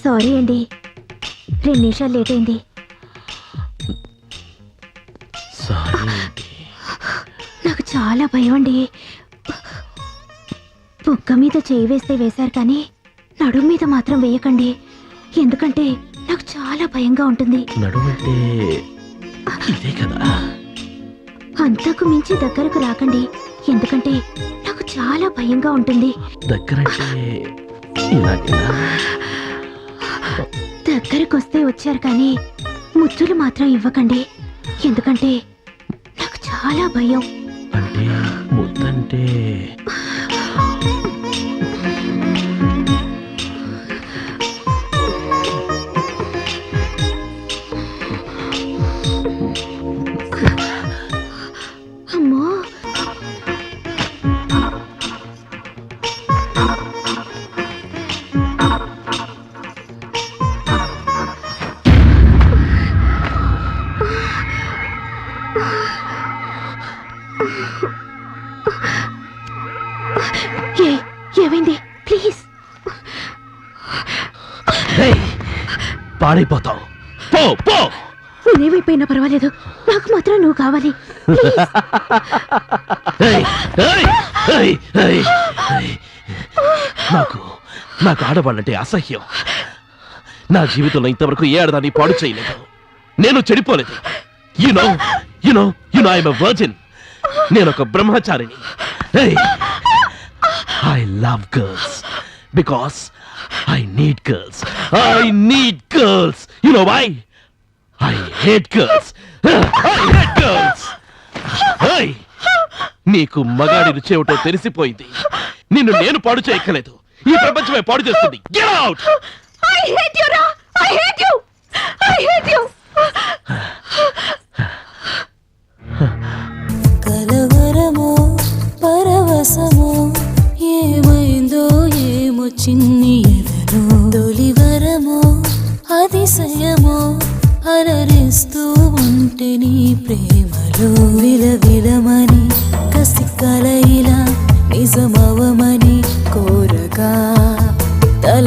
Sorry అండి, 2 నిమిషాలు late అయింది. నాకు చాలా భయం అండి. బుగ్గ మీద చేయి వేస్తే వేశారు కానీ నడుము మీద మాత్రం వేయకండి, ఎందుకంటే నాకు చాలా భయంగా ఉంటుంది. నడుమంటే ఇదే కదా. అంతకు మించి దగ్గరకు రాకండి, ఎందుకంటే నాకు చాలా భయంగా ఉంటుంది. దగ్గరంటే ఇలాగేనా? దగ్గరకు వస్తే వచ్చారు కానీ ముద్దులు మాత్రం ఇవ్వకండి, ఎందుకంటే నాకు చాలా భయం. అంటే ముద్దంటే అమ్మో, ఏమైంది? ప్లీజ్. పాడైపోతావు, పో పో. నేనేమైపోయినా పర్వాలేదు, నాకు మాత్రం నువ్వు కావాలి. నాకు ఆడవాళ్ళంటే అసహ్యం. నా జీవితంలో ఇంతవరకు ఏ ఆడదాన్ని పాడు చేయలేదు. నేను చెడిపోలేదు. I'm a virgin. నేను ఒక బ్రహ్మచారిని. I love girls because I need girls. You know why? I hate girls. Hey! నీకు మగాడి రుచి ఏమిటో తెలిసిపోయింది. నిన్ను నేను పాడు చేయక్కలేదు, ఈ ప్రపంచమే పాడు చేస్తుంది. Get out! I hate you, Ra! I hate you! I hate you! కలవరమో పరవశమో ఏమైందో ఏమో చిన్ని ఎదలో, తొలివరమో అతిశయమో అలరిస్తూ ఉంటే నీ ప్రేమలో, విలవిలమని కసి కలయిలా నిజమవమని కోరగా తల